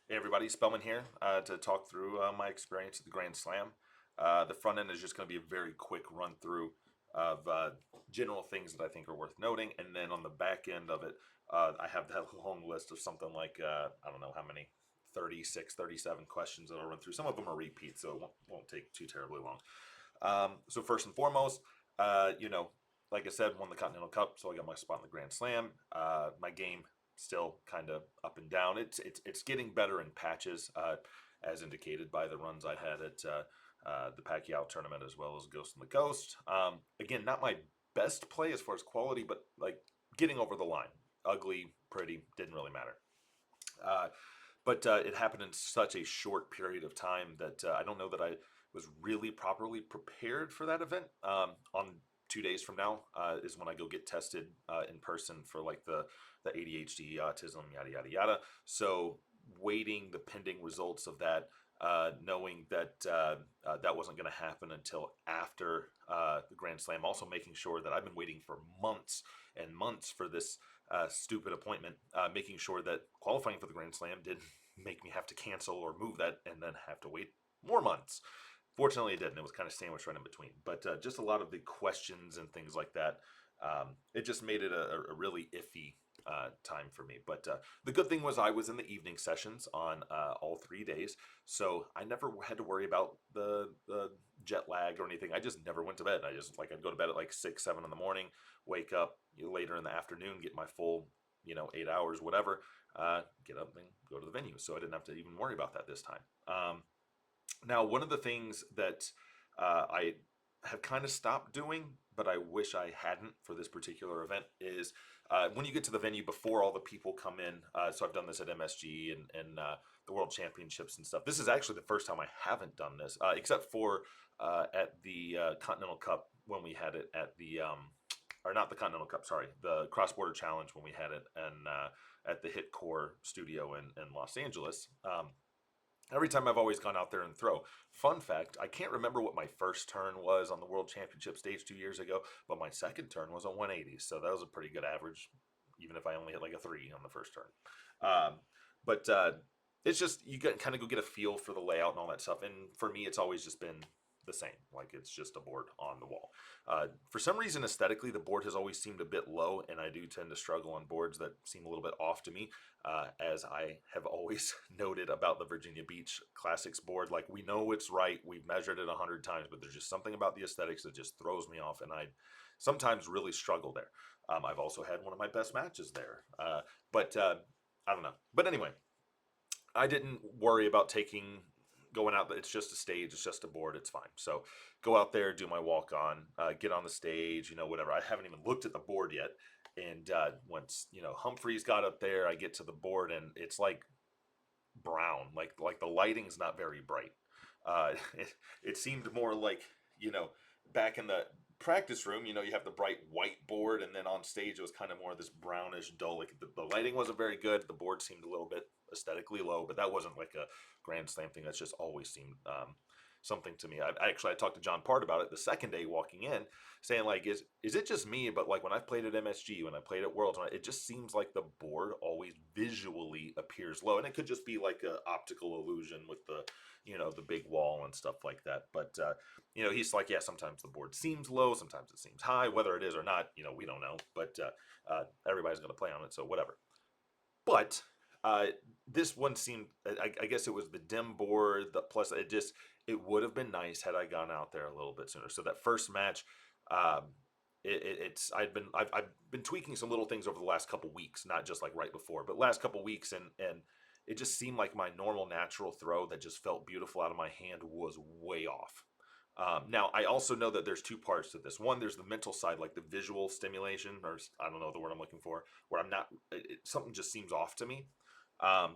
Hey everybody, Spellman here to talk through my experience at the Grand Slam. The front end is just going to be a very quick run through of general things that I think are worth noting, and then on the back end of it, I have that long list of something like I don't know how many, 36, 37 questions that I'll run through. Some of them are repeats, so it won't take too terribly long. So first and foremost, like I said, won the Continental Cup, so I got my spot in the Grand Slam. My game still kind of up and down. It's getting better in patches, as indicated by the runs I had at the Pacquiao tournament as well as Ghost in the Coast. Again, not my best play as far as quality, but like getting over the line. Ugly, pretty, didn't really matter. Uh, but it happened in such a short period of time that I don't know that I was really properly prepared for that event. On 2 days from now is when I go get tested in person for like the ADHD, autism, yada yada yada. So waiting the pending results of that, knowing that that wasn't going to happen until after the Grand Slam. Also making sure that I've been waiting for months and months for this stupid appointment, making sure that qualifying for the Grand Slam didn't make me have to cancel or move that and then have to wait more months. Fortunately, it didn't. It was kind of sandwiched right in between. But just a lot of the questions and things like that. It just made it a really iffy time for me. But the good thing was I was in the evening sessions on all 3 days, so I never had to worry about the jet lag or anything. I just never went to bed. I'd go to bed at like 6, 7 in the morning, wake up later in the afternoon, get my full 8 hours, whatever, get up and go to the venue. So I didn't have to even worry about that this time. Now, one of the things that I have kind of stopped doing, but I wish I hadn't for this particular event, is when you get to the venue before all the people come in. So I've done this at MSG and the World Championships and stuff. This is actually the first time I haven't done this, except for at the Continental Cup when we had it at the or not the Continental Cup, sorry, the Cross Border Challenge when we had it and at the Hit Core studio in Los Angeles. Every time I've always gone out there and throw. Fun fact, I can't remember what my first turn was on the World Championship stage 2 years ago, but my second turn was a 180. So that was a pretty good average, even if I only hit like a 3 on the first turn. But it's just, you kind of go get a feel for the layout and all that stuff. And for me, it's always just been the same. Like it's just a board on the wall. For some reason, aesthetically, the board has always seemed a bit low, and I do tend to struggle on boards that seem a little bit off to me, as I have always noted about the Virginia Beach Classics board. Like we know it's right, we've measured it 100 times, but there's just something about the aesthetics that just throws me off, and I sometimes really struggle there. I've also had one of my best matches there, but I don't know. But anyway, I didn't worry about going out. It's just a stage. It's just a board. It's fine. So go out there, do my walk on, get on the stage, whatever. I haven't even looked at the board yet. And once Humphreys got up there, I get to the board and it's like brown. Like the lighting's not very bright. It seemed more like you know back in the practice room. You have the bright white board, and then on stage it was kind of more this brownish dull. Like the lighting wasn't very good. The board seemed a little bit aesthetically low, but that wasn't like a Grand Slam thing. That's just always seemed something to me. I talked to John Part about it the second day walking in, saying like, is it just me? But like when I've played at MSG, when I played at Worlds, it just seems like the board always visually appears low, and it could just be like a optical illusion with the big wall and stuff like that. But he's like, yeah, sometimes the board seems low, sometimes it seems high. Whether it is or not, we don't know. But everybody's going to play on it, so whatever. But this one seemed, I guess it was the dim board, plus it would have been nice had I gone out there a little bit sooner. So that first match, um, I've been tweaking some little things over the last couple weeks, not just like right before, but last couple weeks, and it just seemed like my normal natural throw that just felt beautiful out of my hand was way off. Now, I also know that there's two parts to this. One, there's the mental side, like the visual stimulation, or I don't know the word I'm looking for, where I'm not, something just seems off to me.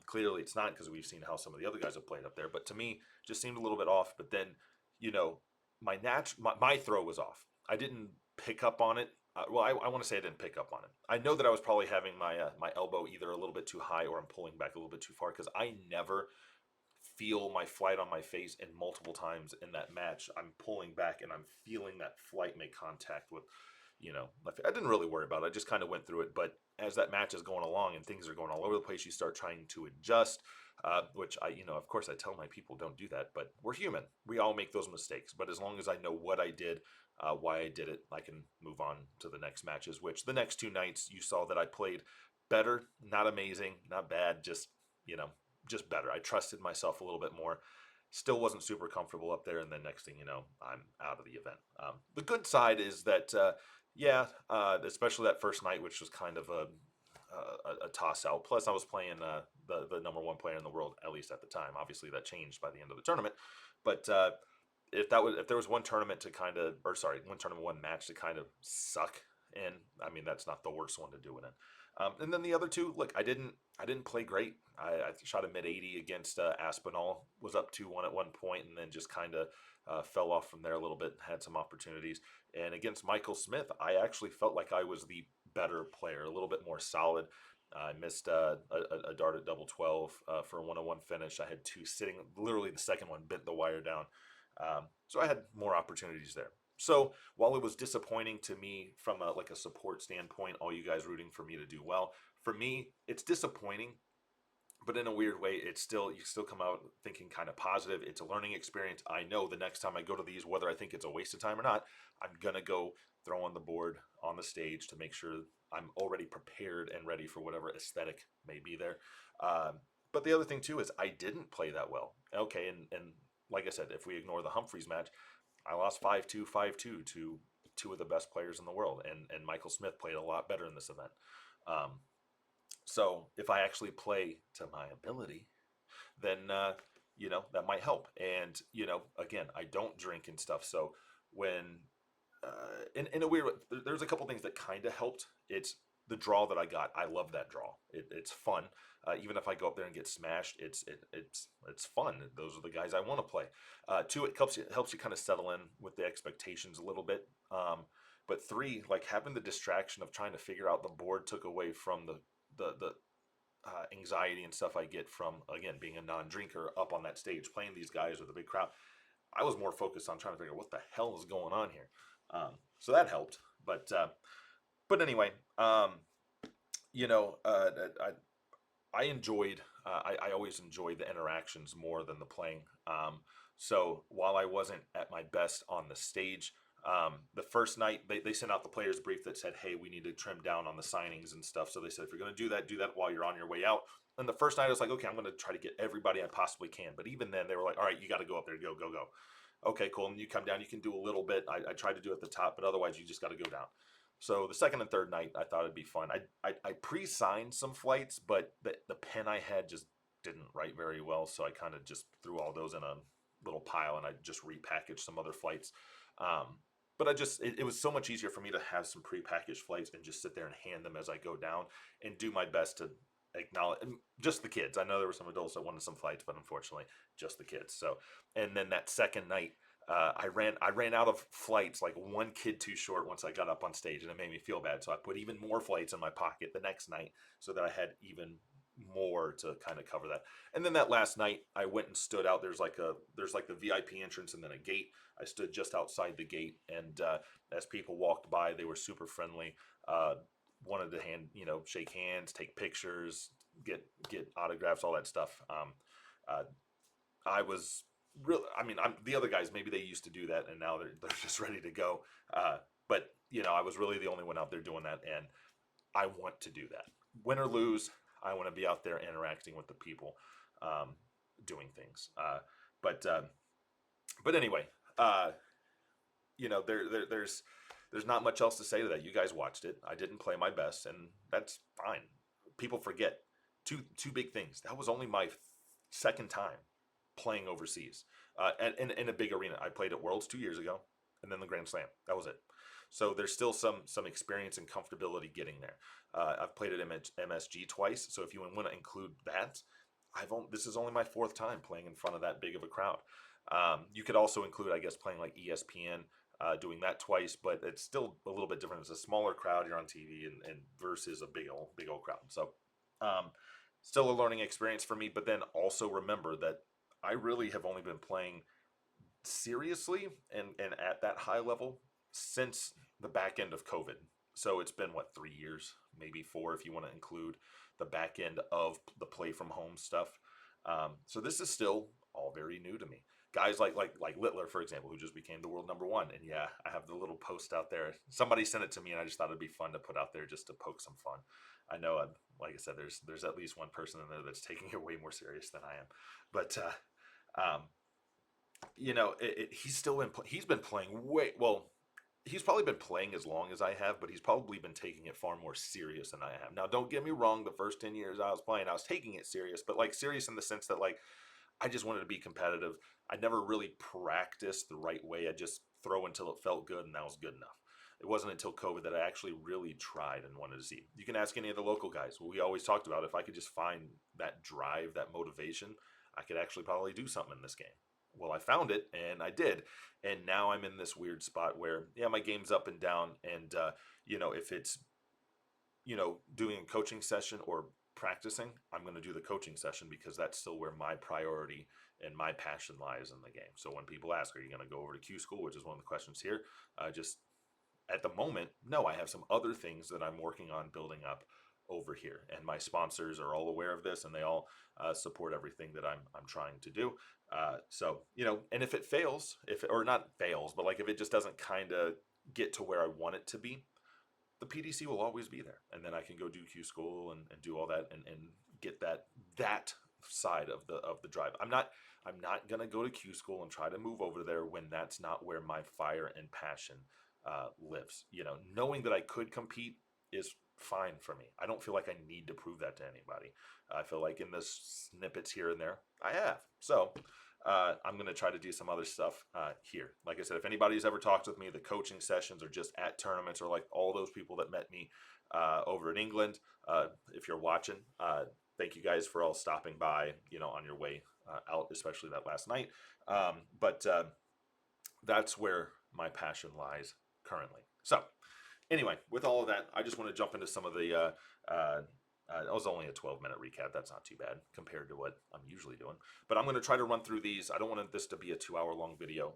Clearly, it's not because we've seen how some of the other guys have played up there, but to me, it just seemed a little bit off. But then, you know, my throw was off. I didn't pick up on it. Well, I want to say I didn't pick up on it. I know that I was probably having my elbow either a little bit too high or I'm pulling back a little bit too far because I never feel my flight on my face, and multiple times in that match I'm pulling back and I'm feeling that flight make contact with I didn't really worry about it. I just kind of went through it. But as that match is going along and things are going all over the place, you start trying to adjust. which of course I tell my people don't do that, but we're human. We all make those mistakes. But as long as I know what I did, why I did it, I can move on to the next matches, which the next two nights you saw that I played better, not amazing, not bad, you know, just better. I trusted myself a little bit more. Still wasn't super comfortable up there, and then next thing you know, I'm out of the event. The good side is that, especially that first night, which was kind of a toss out. Plus, I was playing the number one player in the world, at least at the time. Obviously, that changed by the end of the tournament. But if there was one tournament to kind of, or sorry, one match to kind of suck in, I mean, that's not the worst one to do it in. And then the other two, look, I didn't play great. I shot a mid 80 against Aspinall, was up 2-1 at one point, and then just kind of fell off from there a little bit. Had some opportunities, and against Michael Smith, I actually felt like I was the better player, a little bit more solid. I missed a dart at double 12 for a 101 finish. I had two sitting. Literally, the second one bent the wire down. So I had more opportunities there. So while it was disappointing to me from a support standpoint, all you guys rooting for me to do well, for me it's disappointing, but in a weird way, you still come out thinking kind of positive. It's a learning experience. I know the next time I go to these, whether I think it's a waste of time or not, I'm gonna go throw on the board on the stage to make sure I'm already prepared and ready for whatever aesthetic may be there. But the other thing too is I didn't play that well. Okay, and like I said, if we ignore the Humphreys match, I lost 5-2, 5-2 to two of the best players in the world, and Michael Smith played a lot better in this event. Um, so if I actually play to my ability, then that might help. And again, I don't drink and stuff. So when in a weird way, there's a couple things that kind of helped. It's the draw that I got. I love that draw. It's fun. Even if I go up there and get smashed, it's fun. Those are the guys I want to play. Two, it helps you kind of settle in with the expectations a little bit. But three, like having the distraction of trying to figure out the board took away from the anxiety and stuff I get from, again, being a non-drinker up on that stage playing these guys with a big crowd. I was more focused on trying to figure out what the hell is going on here. So that helped. But anyway, I enjoyed. I always enjoyed the interactions more than the playing. So while I wasn't at my best on the stage, the first night they sent out the players brief that said, hey, we need to trim down on the signings and stuff. So they said, if you're going to do that while you're on your way out. And the first night I was like, okay, I'm going to try to get everybody I possibly can. But even then they were like, all right, you got to go up there, go. Okay, cool. And you come down, you can do a little bit. I tried to do it at the top, but otherwise you just got to go down. So the second and third night, I thought it'd be fun. I pre-signed some flights, but the pen I had just didn't write very well. So I kind of just threw all those in a little pile and I just repackaged some other flights. But it was so much easier for me to have some pre-packaged flights and just sit there and hand them as I go down and do my best to acknowledge, and just the kids. I know there were some adults that wanted some flights, but unfortunately just the kids. So, and then that second night, I ran out of flights, like one kid too short once I got up on stage, and it made me feel bad. So I put even more flights in my pocket the next night so that I had even more to kind of cover that. And then that last night, I went and stood out. There's like the VIP entrance and then a gate. I stood just outside the gate, and as people walked by, they were super friendly. Wanted to shake hands, take pictures, get autographs, all that stuff. I was really, the other guys, maybe they used to do that and now they're just ready to go. But I was really the only one out there doing that, and I want to do that. Win or lose, I want to be out there interacting with the people, doing things. But anyway, there's not much else to say to that. You guys watched it. I didn't play my best, and that's fine. People forget two big things. That was only my second time playing overseas, in a big arena. I played at Worlds 2 years ago, and then the Grand Slam. That was it. So there's still some experience and comfortability getting there. I've played at MSG twice, so if you want to include that, this is only my fourth time playing in front of that big of a crowd. You could also include, I guess, playing like ESPN, doing that twice, but it's still a little bit different. It's a smaller crowd, you're on TV, and versus a big old crowd. So still a learning experience for me, but then also remember that I really have only been playing seriously and at that high level since the back end of COVID. So it's been 3 years, maybe 4 if you want to include the back end of the play from home stuff. So this is still all very new to me. Guys like Littler, for example, who just became the world number one. And yeah, I have the little post out there. Somebody sent it to me, and I just thought it'd be fun to put out there just to poke some fun. I know, like I said, there's at least one person in there that's taking it way more serious than I am. But um, he's still he's been playing way well. He's probably been playing as long as I have, but he's probably been taking it far more serious than I have. Now, don't get me wrong. The first 10 years I was playing, I was taking it serious, but like serious in the sense that like I just wanted to be competitive. I never really practiced the right way. I just throw until it felt good, and that was good enough. It wasn't until COVID that I actually really tried and wanted to see. You can ask any of the local guys. We always talked about if I could just find that drive, that motivation, I could actually probably do something in this game. Well, I found it, and I did, and now I'm in this weird spot where yeah, my game's up and down, and if it's doing a coaching session or practicing, I'm going to do the coaching session because that's still where my priority and my passion lies in the game. So when people ask, are you going to go over to Q School, which is one of the questions here, just at the moment, no, I have some other things that I'm working on building up over here, and my sponsors are all aware of this, and they all support everything that I'm trying to do. So and if it fails, if or not fails, but like if it just doesn't kind of get to where I want it to be, the PDC will always be there, and then I can go do Q School and do all that and get that side of the drive. I'm not gonna go to Q School and try to move over there when that's not where my fire and passion lives. Knowing that I could compete is fine for me. I don't feel like I need to prove that to anybody. I feel like in the snippets here and there, I have. So I'm going to try to do some other stuff here. Like I said, if anybody's ever talked with me, the coaching sessions are just at tournaments, or like all those people that met me over in England. If you're watching, thank you guys for all stopping by, on your way out, especially that last night. But that's where my passion lies currently. So anyway, with all of that, I just want to jump into some of the it was only a 12-minute recap. That's not too bad compared to what I'm usually doing. But I'm going to try to run through these. I don't want this to be a 2-hour-long video.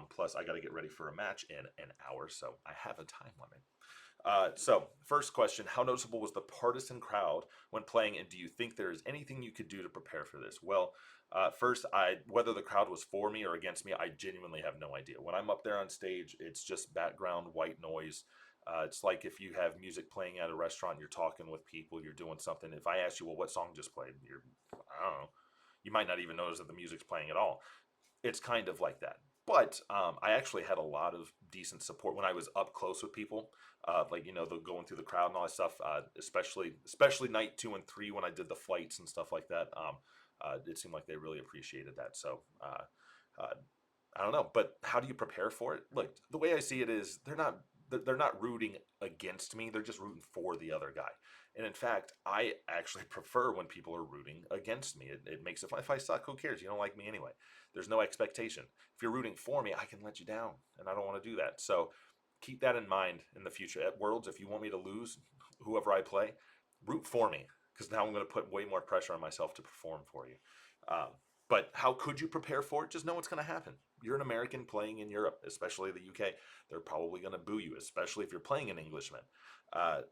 Plus, I got to get ready for a match in an hour, so I have a time limit. So, first question, how noticeable was the partisan crowd when playing, and do you think there is anything you could do to prepare for this? Well, first, whether the crowd was for me or against me, I genuinely have no idea. When I'm up there on stage, it's just background white noise. It's like if you have music playing at a restaurant, you're talking with people, you're doing something. If I ask you, well, what song just played? I don't know. You might not even notice that the music's playing at all. It's kind of like that. But I actually had a lot of decent support when I was up close with people, the going through the crowd and all that stuff. Especially night 2 and 3 when I did the flights and stuff like that. It seemed like they really appreciated that. So I don't know. But how do you prepare for it? Look, the way I see it is they're not rooting against me. They're just rooting for the other guy. And in fact, I actually prefer when people are rooting against me. It makes it fun. If I suck, who cares? You don't like me anyway. There's no expectation. If you're rooting for me, I can let you down, and I don't want to do that. So keep that in mind in the future. At Worlds, if you want me to lose, whoever I play, root for me, because now I'm going to put way more pressure on myself to perform for you. But how could you prepare for it? Just know what's going to happen. You're an American playing in Europe, especially the UK. They're probably going to boo you, especially if you're playing an Englishman.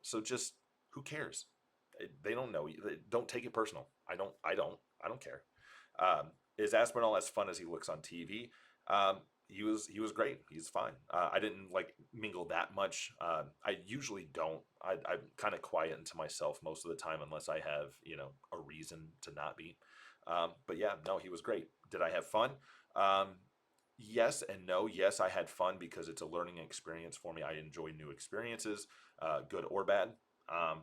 So just who cares? They don't know you. Don't take it personal. I don't care. Is Aspinall as fun as he looks on TV? He was great. He's fine. I didn't like mingle that much. I usually don't. I'm kind of quiet into myself most of the time unless I have a reason to not be. But yeah, no, he was great. Did I have fun? Yes and no. Yes, I had fun because it's a learning experience for me. I enjoy new experiences, good or bad. Um,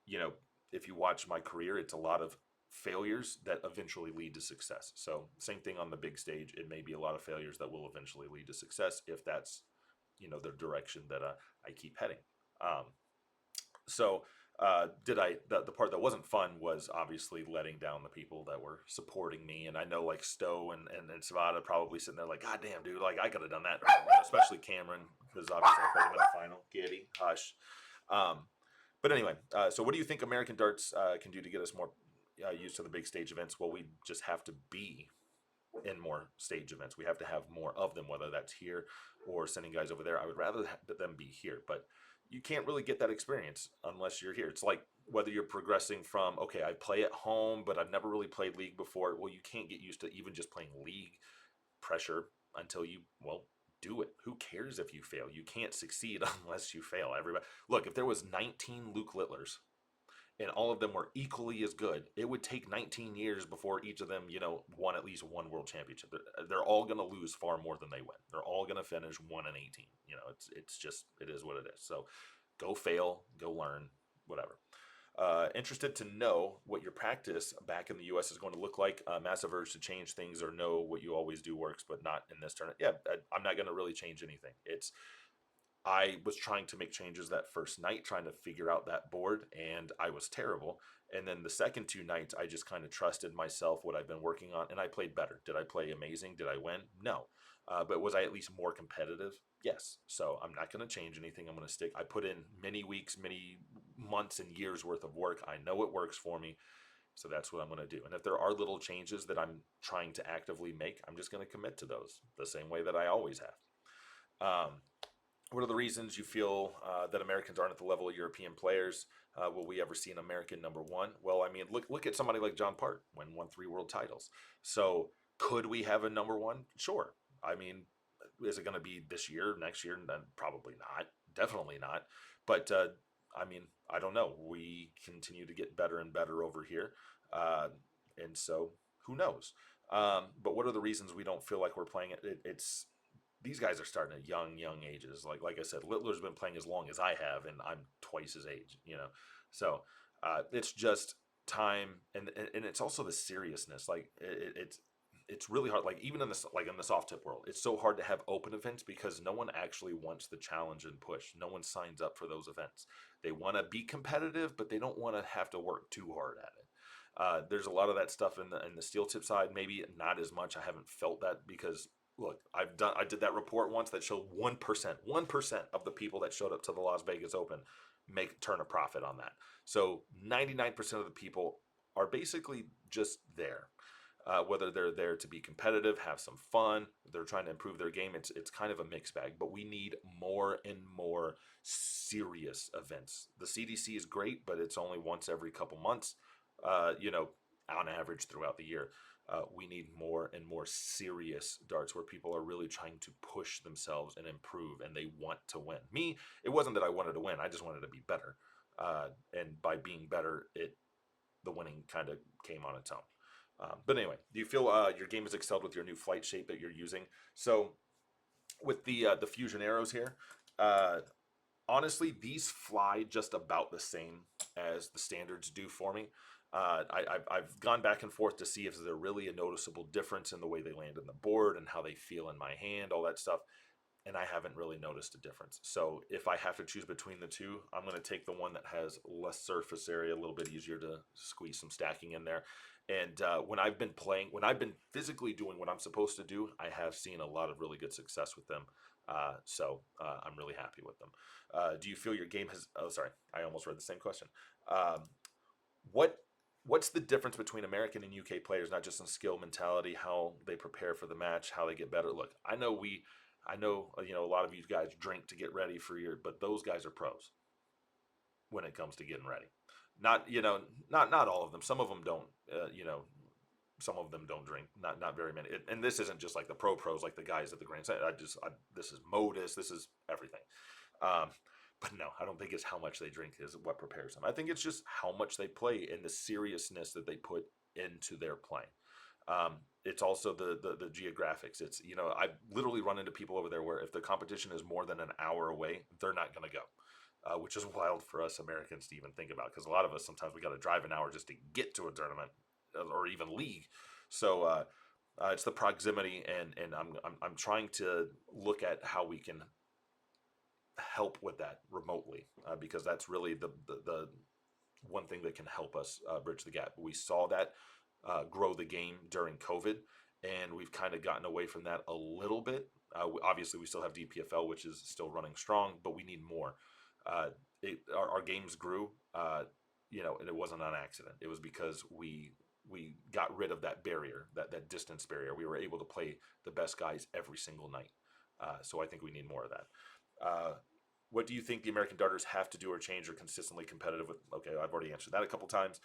you know, if you watch my career, it's a lot of failures that eventually lead to success. So same thing on the big stage. It may be a lot of failures that will eventually lead to success if that's, the direction that I keep heading. Um, so did I the part that wasn't fun was obviously letting down the people that were supporting me, and I know like Stowe and Savada probably sitting there like, God damn, dude, like I could have done that. Especially Cameron, because obviously I played him in the final. Giddy, hush. um, but anyway, so what do you think American Darts can do to get us more used to the big stage events? Well, we just have to be in more stage events. We have to have more of them, whether that's here or sending guys over there. I would rather them be here, but you can't really get that experience unless you're here. It's like whether you're progressing from, okay, I play at home, but I've never really played league before. Well, you can't get used to even just playing league pressure until you, well, do it. Who cares if you fail? You can't succeed unless you fail. Everybody, look, if there was 19 Luke Littlers and all of them were equally as good, it would take 19 years before each of them, won at least one world championship. They're all going to lose far more than they win. They're all going to finish 1-18. It's just, it is what it is. So go fail, go learn, whatever. Interested to know what your practice back in the U.S. is going to look like. Massive urge to change things or know what you always do works, but not in this tournament. Yeah, I'm not going to really change anything. I was trying to make changes that first night, trying to figure out that board, and I was terrible. And then the second two nights, I just kind of trusted myself, what I've been working on, and I played better. Did I play amazing? Did I win? No. But was I at least more competitive? Yes. So I'm not going to change anything. I'm going to stick. I put in many weeks, many months, and years worth of work. I know it works for me. So that's what I'm going to do. And if there are little changes that I'm trying to actively make, I'm just going to commit to those the same way that I always have. What are the reasons you feel that Americans aren't at the level of European players? Will we ever see an American number one? Well, I mean, look at somebody like John Part, won 3 world titles. So could we have a number one? Sure. I mean, is it going to be this year, next year? Probably not. Definitely not. But I mean, I don't know. We continue to get better and better over here, and so who knows? But what are the reasons we don't feel like we're playing it? It's these guys are starting at young ages. Like I said, Littler's been playing as long as I have, and I'm twice his age. So it's just time, and it's also the seriousness. Like it's really hard. Like even in the soft tip world, it's so hard to have open events because no one actually wants the challenge and push. No one signs up for those events. They want to be competitive, but they don't want to have to work too hard at it. There's a lot of that stuff in the steel tip side. Maybe not as much. I haven't felt that because look, I did that report once that showed 1% of the people that showed up to the Las Vegas Open turn a profit on that. So 99% of the people are basically just there. Whether they're there to be competitive, have some fun, they're trying to improve their game. It's kind of a mixed bag, but we need more and more serious events. The CDC is great, but it's only once every couple months. On average throughout the year. We need more and more serious darts where people are really trying to push themselves and improve and they want to win. Me, it wasn't that I wanted to win. I just wanted to be better. And by being better, the winning kind of came on its own. But anyway, do you feel your game has excelled with your new flight shape that you're using? So with the fusion arrows here, honestly, these fly just about the same as the standards do for me. I've gone back and forth to see if there's really a noticeable difference in the way they land on the board and how they feel in my hand, all that stuff. And I haven't really noticed a difference. So if I have to choose between the two, I'm going to take the one that has less surface area, a little bit easier to squeeze some stacking in there. And when I've been physically doing what I'm supposed to do, I have seen a lot of really good success with them. So I'm really happy with them. Do you feel your game has? Oh, sorry, I almost read the same question. What what's the difference between American and UK players, not just in skill, mentality, how they prepare for the match, how they get better? Look, I know, a lot of you guys drink to get ready but those guys are pros when it comes to getting ready. Not, not all of them. Some of them don't, some of them don't drink. Not very many. And this isn't just like the pros, like the guys at the Grand Slam. This is modus. This is everything. Um, but no, I don't think it's how much they drink is what prepares them. I think it's just how much they play and the seriousness that they put into their playing. It's also the geographics. It's, I literally run into people over there where if the competition is more than an hour away, they're not going to go, which is wild for us Americans to even think about. Because a lot of us, sometimes we got to drive an hour just to get to a tournament or even league. So it's the proximity, and I'm trying to look at how we can help with that remotely, because that's really the one thing that can help us bridge the gap. We saw that grow the game during COVID, and we've kind of gotten away from that a little bit. Obviously, we still have DPFL, which is still running strong, but we need more. Our games grew, and it wasn't on accident. It was because we got rid of that barrier, that distance barrier. We were able to play the best guys every single night. So I think we need more of that. What do you think the American darters have to do or change or consistently competitive with? Okay, I've already answered that a couple times.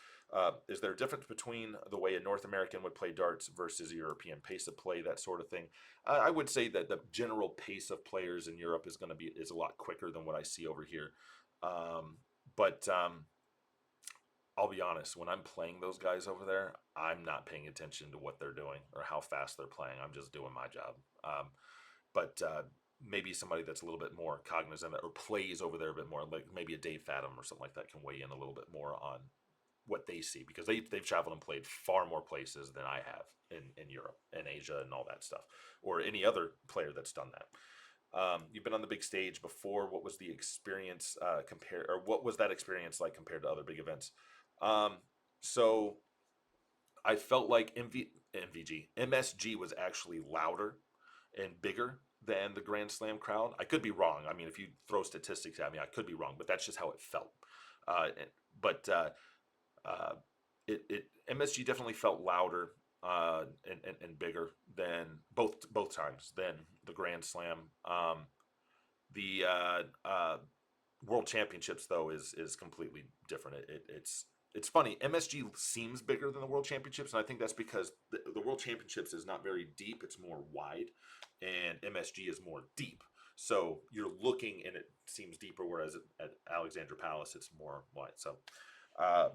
Is there a difference between the way a North American would play darts versus a European pace of play, that sort of thing? I would say that the general pace of players in Europe is a lot quicker than what I see over here. Um, but I'll be honest, when I'm playing those guys over there, I'm not paying attention to what they're doing or how fast they're playing. I'm just doing my job. But maybe somebody that's a little bit more cognizant or plays over there a bit more, like maybe a Dave Fathom or something like that, can weigh in a little bit more on what they see because they've traveled and played far more places than I have in Europe and Asia and all that stuff, or any other player that's done that. You've been on the big stage before. What was the experience compared, or what was that experience like compared to other big events? Um, so I felt like MSG was actually louder and bigger than the Grand Slam crowd. I could be wrong. I mean, if you throw statistics at me, I could be wrong, but that's just how it felt. But uh, it MSG definitely felt louder and bigger than both times than the Grand Slam. The World Championships though is completely different. It's funny. MSG seems bigger than the World Championships, and I think that's because the World Championships is not very deep; it's more wide, and MSG is more deep. So you're looking, and it seems deeper, whereas at Alexandra Palace it's more wide. So uh,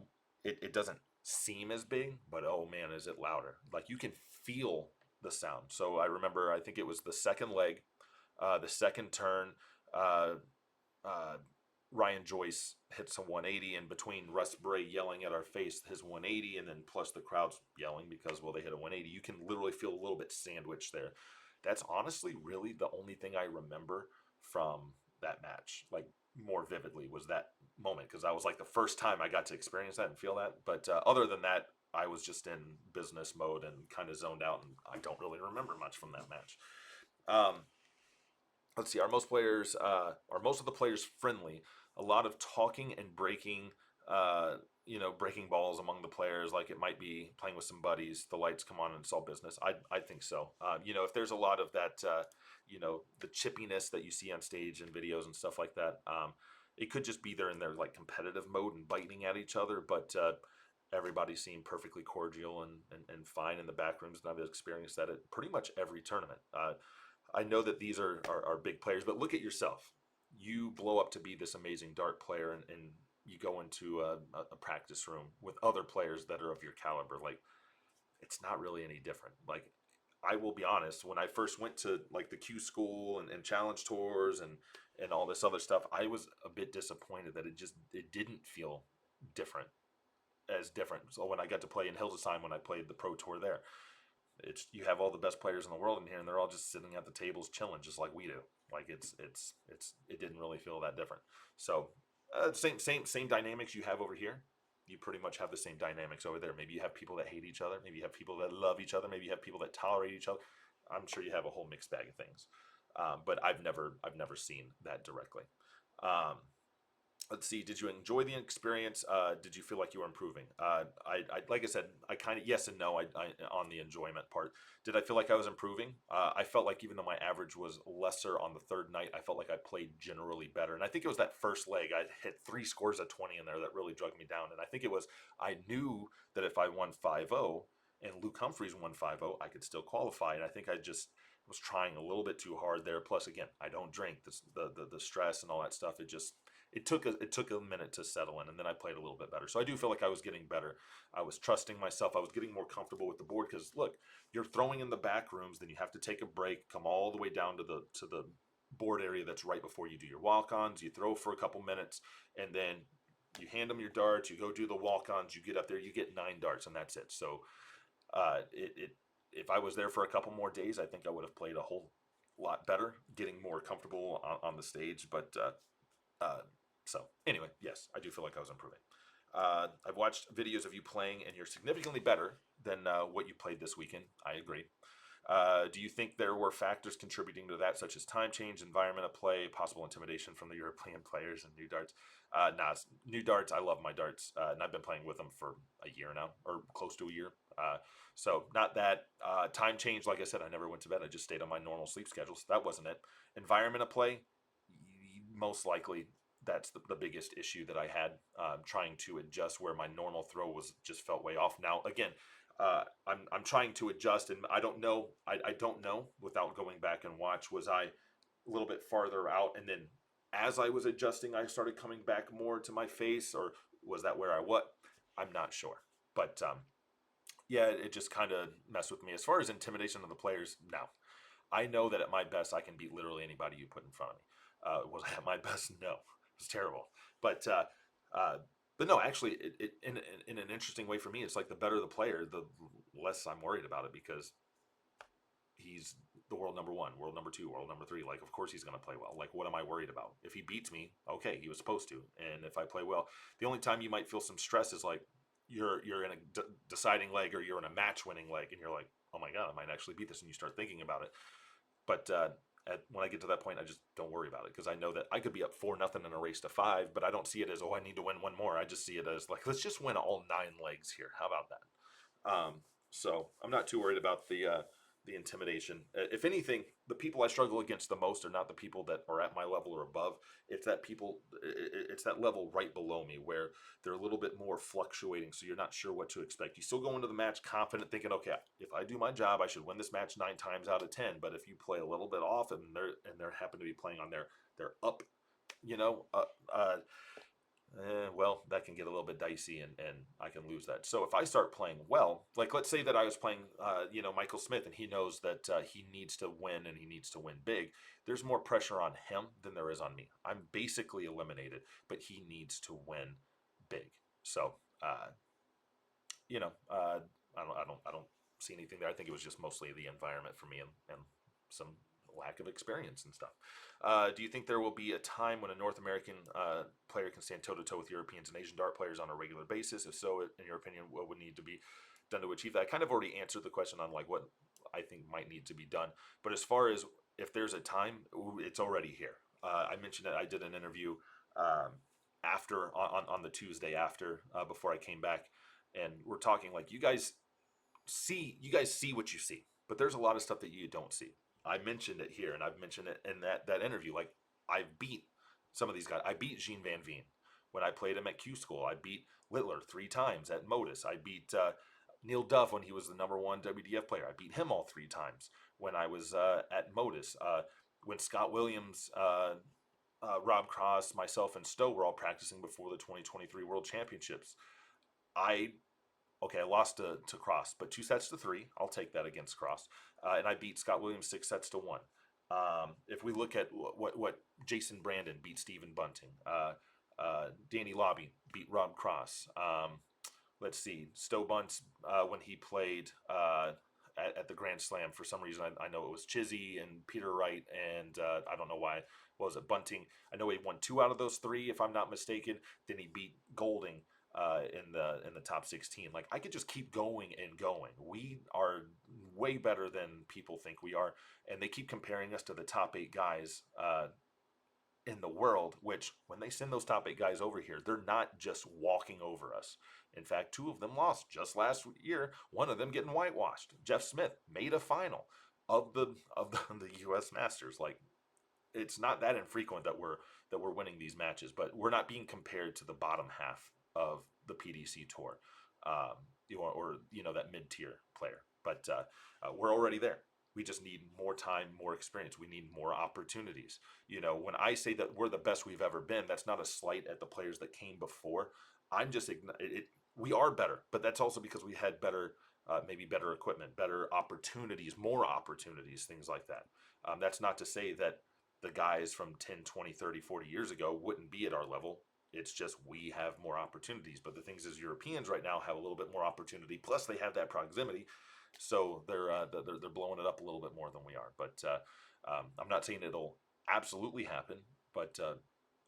it doesn't seem as big, but oh man, is it louder? Like you can feel the sound. So I remember, I think it was the second leg, the second turn. Uh, uh, Ryan Joyce hits a 180, and between Russ Bray yelling at our face his 180, and then plus the crowd's yelling because, well, they hit a 180, you can literally feel a little bit sandwiched there. That's honestly really the only thing I remember from that match, like more vividly, was that moment because that was like the first time I got to experience that and feel that. But other than that, I was just in business mode and kind of zoned out, and I don't really remember much from that match. Um, let's see, are most of the players friendly? A lot of talking and breaking, breaking balls among the players, like it might be playing with some buddies. The lights come on and it's all business. I think so. If there's a lot of that, the chippiness that you see on stage and videos and stuff like that, it could just be there in their like competitive mode and biting at each other, but. Everybody seemed perfectly cordial and fine in the back rooms, and I've experienced that at pretty much every tournament. I know that these are big players, but look at yourself. You blow up to be this amazing dart player, and you go into a practice room with other players that are of your caliber. Like, it's not really any different. Like, I will be honest, when I first went to like the Q school and challenge tours and all this other stuff, I was a bit disappointed that it didn't feel different as different. So when I got to play in Hildesheim, when I played the pro tour there, it's you have all the best players in the world in here, and they're all just sitting at the tables chilling, just like we do. Like it didn't really feel that different. So same dynamics you have over here. You pretty much have the same dynamics over there. Maybe you have people that hate each other. Maybe you have people that love each other. Maybe you have people that tolerate each other. I'm sure you have a whole mixed bag of things. But I've never seen that directly. Um, let's see. Did you enjoy the experience? Did you feel like you were improving? Like I said, I kind of yes and no. On the enjoyment part, did I feel like I was improving? I felt like even though my average was lesser on the third night, I felt like I played generally better. And I think it was that first leg. I hit 3 scores of 20 in there that really drug me down. And I think it was I knew that if I won 5-0 and Luke Humphreys won 5-0, I could still qualify. And I think I just was trying a little bit too hard there. Plus, again, I don't drink. The stress and all that stuff. It took a minute to settle in, and then I played a little bit better. So I do feel like I was getting better. I was trusting myself. I was getting more comfortable with the board because look, you're throwing in the back rooms, then you have to take a break, come all the way down to the board area that's right before you do your walk-ons. You throw for a couple minutes, and then you hand them your darts. You go do the walk-ons. You get up there, you get 9 darts, and that's it. So if I was there for a couple more days, I think I would have played a whole lot better, getting more comfortable on the stage. But so anyway, yes, I do feel like I was improving. I've watched videos of you playing, and you're significantly better than what you played this weekend. I agree. Do you think there were factors contributing to that, such as time change, environment of play, possible intimidation from the European players and new darts? Nah, new darts. I love my darts, and I've been playing with them for a year now, or close to a year. So not that time change. Like I said, I never went to bed. I just stayed on my normal sleep schedule. So that wasn't it. Environment of play, most likely that's the biggest issue that I had, trying to adjust where my normal throw was just felt way off. Now again, I'm trying to adjust, and I don't know. I don't know without going back and watch. Was I a little bit farther out, and then as I was adjusting, I started coming back more to my face, or was that where I what? I'm not sure, but yeah, it just kind of messed with me as far as intimidation of the players. No, I know that at my best, I can beat literally anybody you put in front of me. Was I at my best? No, it was terrible. But uh, but no, actually, in an interesting way for me, it's like the better the player, the less I'm worried about it because he's the world number one, world number two, world number three. Like, of course he's going to play well. Like, what am I worried about? If he beats me, okay, he was supposed to. And if I play well, the only time you might feel some stress is like you're in a deciding leg or you're in a match winning leg, and you're like, oh my god, I might actually beat this, and you start thinking about it. But when I get to that point, I just don't worry about it because I know that I could be up 4-0 in a race to 5, but I don't see it as, oh, I need to win one more. I just see it as like, let's just win all 9 legs here. How about that? So I'm not too worried about the intimidation. If anything, the people I struggle against the most are not the people that are at my level or above. It's that people. It's that level right below me where they're a little bit more fluctuating, so you're not sure what to expect. You still go into the match confident, thinking, okay, if I do my job, I should win this match 9 times out of 10. But if you play a little bit off and they're happen to be playing on their up, you know, well, that can get a little bit dicey, and I can lose that. So if I start playing well, like let's say that I was playing, Michael Smith, and he knows that he needs to win and he needs to win big. There's more pressure on him than there is on me. I'm basically eliminated, but he needs to win big. So, I don't see anything there. I think it was just mostly the environment for me and some lack of experience and stuff. Do you think there will be a time when a North American player can stand toe to toe with Europeans and Asian dart players on a regular basis? If so, in your opinion, what would need to be done to achieve that? I kind of already answered the question on like what I think might need to be done. But as far as if there's a time, it's already here. I mentioned that I did an interview after on the Tuesday after before I came back, and we're talking like you guys see what you see, but there's a lot of stuff that you don't see. I mentioned it here, and I've mentioned it in that interview. Like I've beat some of these guys. I beat Jean Van Veen when I played him at Q School. I beat Littler 3 times at Modus. I beat Neil Duff when he was the number one WDF player. I beat him all 3 times when I was at Modus. When Scott Williams, Rob Cross, myself, and Stowe were all practicing before the 2023 World Championships, I okay, I lost to Cross, but 2 sets to 3. I'll take that against Cross. And I beat Scott Williams 6 sets to 1. If we look at what Jason Brandon beat Stephen Bunting, Danny Lobby beat Rob Cross. Let's see, Stowe Bunts when he played at the Grand Slam, for some reason I know it was Chizzy and Peter Wright, and I don't know why. What was it, Bunting? I know he won 2 out of those 3, if I'm not mistaken. Then he beat Golding in the top 16. Like I could just keep going and going. We are way better than people think we are, and they keep comparing us to the top 8 guys in the world. Which when they send those top 8 guys over here, they're not just walking over us. In fact, 2 of them lost just last year. One of them getting whitewashed. Jeff Smith made a final of the U.S. Masters. Like it's not that infrequent that we're winning these matches, but we're not being compared to the bottom half of the PDC tour, or that mid tier player. But we're already there. We just need more time, more experience. We need more opportunities. When I say that we're the best we've ever been, that's not a slight at the players that came before. I'm just we are better, but that's also because we had better, maybe better equipment, better opportunities, more opportunities, things like that. That's not to say that the guys from 10, 20, 30, 40 years ago wouldn't be at our level. It's just we have more opportunities. But the things is Europeans right now have a little bit more opportunity. Plus they have that proximity, so they're blowing it up a little bit more than we are. But I'm not saying it'll absolutely happen, but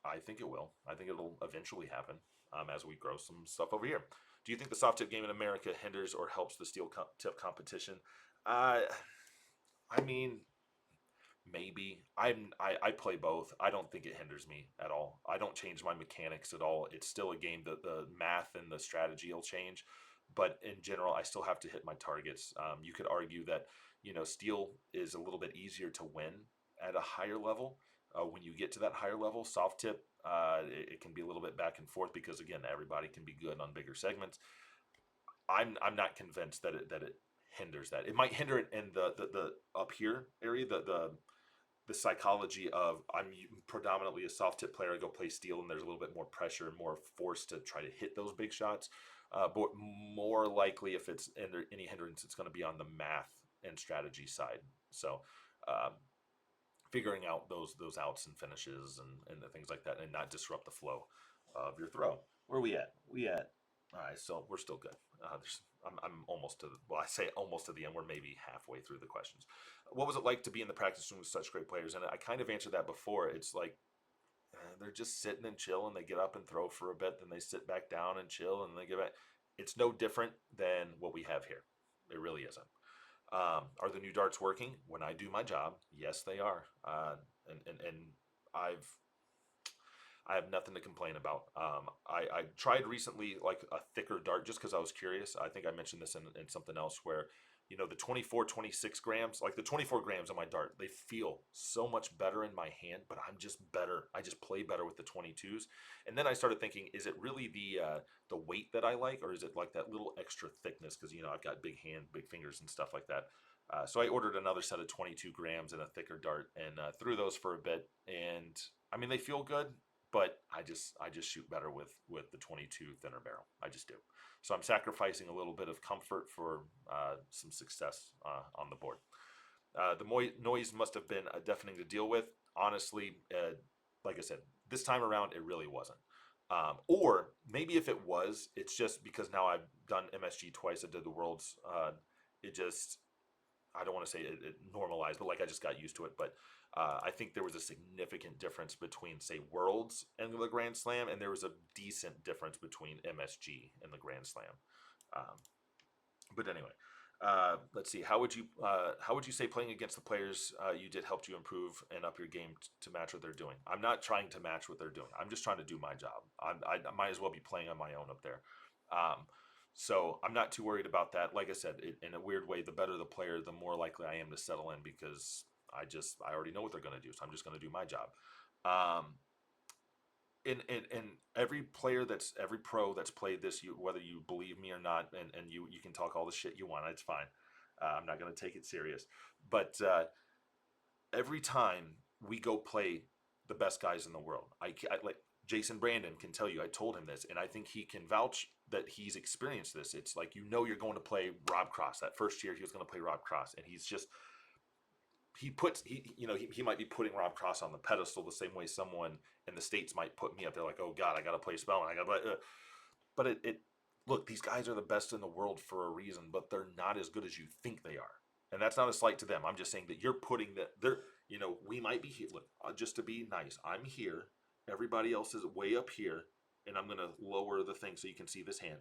I think it will. I think it'll eventually happen as we grow some stuff over here. Do you think the soft tip game in America hinders or helps the steel tip competition? I mean, maybe. I play both. I don't think it hinders me at all. I don't change my mechanics at all. It's still a game that the math and the strategy will change, but in general, I still have to hit my targets. You could argue that steel is a little bit easier to win at a higher level, When you get to that higher level, soft tip, it can be a little bit back and forth because again, everybody can be good on bigger segments. I'm not convinced that it hinders that. It might hinder it in the up here area, the psychology of I'm predominantly a soft tip player. I go play steel, and there's a little bit more pressure and more force to try to hit those big shots. But more likely, if it's any hindrance, it's going to be on the math and strategy side. So, um, figuring out those outs and finishes and the things like that, and not disrupt the flow of your throw. Where are we at? We at all right. So we're still good. I'm almost to the, well, I say almost to the end. We're maybe halfway through the questions. What was it like to be in the practice room with such great players? And I kind of answered that before. It's like they're just sitting and chill, and they get up and throw for a bit, then they sit back down and chill, and they get back. It's no different than what we have here. It really isn't. Are the new darts working? When I do my job, yes, they are. And I've I have nothing to complain about. I tried recently like a thicker dart just because I was curious. I think I mentioned this in something else where, the 24, 26 grams, like the 24 grams on my dart, they feel so much better in my hand, but I'm just better. I just play better with the 22s. And then I started thinking, is it really the weight that I like, or is it like that little extra thickness? Because, I've got big hand, big fingers and stuff like that. So I ordered another set of 22 grams and a thicker dart and threw those for a bit. And I mean, they feel good, but I just shoot better with the 22 thinner barrel. I just do. So I'm sacrificing a little bit of comfort for some success on the board. The noise must have been deafening to deal with. Honestly, like I said, this time around it really wasn't. Or maybe if it was, it's just because now I've done MSG twice. I did the Worlds. It just I don't want to say it normalized, but like I just got used to it. But I think there was a significant difference between, say, Worlds and the Grand Slam, and there was a decent difference between MSG and the Grand Slam. Um, but anyway, let's see. How would you say playing against the players you did helped you improve and up your game to match what they're doing? I'm not trying to match what they're doing. I'm just trying to do my job. I might as well be playing on my own up there. Um, so I'm not too worried about that. Like I said, in a weird way, the better the player, the more likely I am to settle in because I already know what they're going to do. So I'm just going to do my job. Um, and every player every pro that's played this, whether you believe me or not, and you can talk all the shit you want, it's fine. I'm not going to take it serious, but every time we go play the best guys in the world, I like Jason Brandon can tell you. I told him this, and I think he can vouch that he's experienced this. It's like you're going to play Rob Cross. That first year he was going to play Rob Cross, and he's just he might be putting Rob Cross on the pedestal the same way someone in the States might put me up there like, oh God, I got to play Spellman. I got to play. But it look, these guys are the best in the world for a reason, but they're not as good as you think they are. And that's not a slight to them. I'm just saying that you're putting that they're, we might be here. Look, just to be nice, I'm here. Everybody else is way up here, and I'm going to lower the thing so you can see this hand.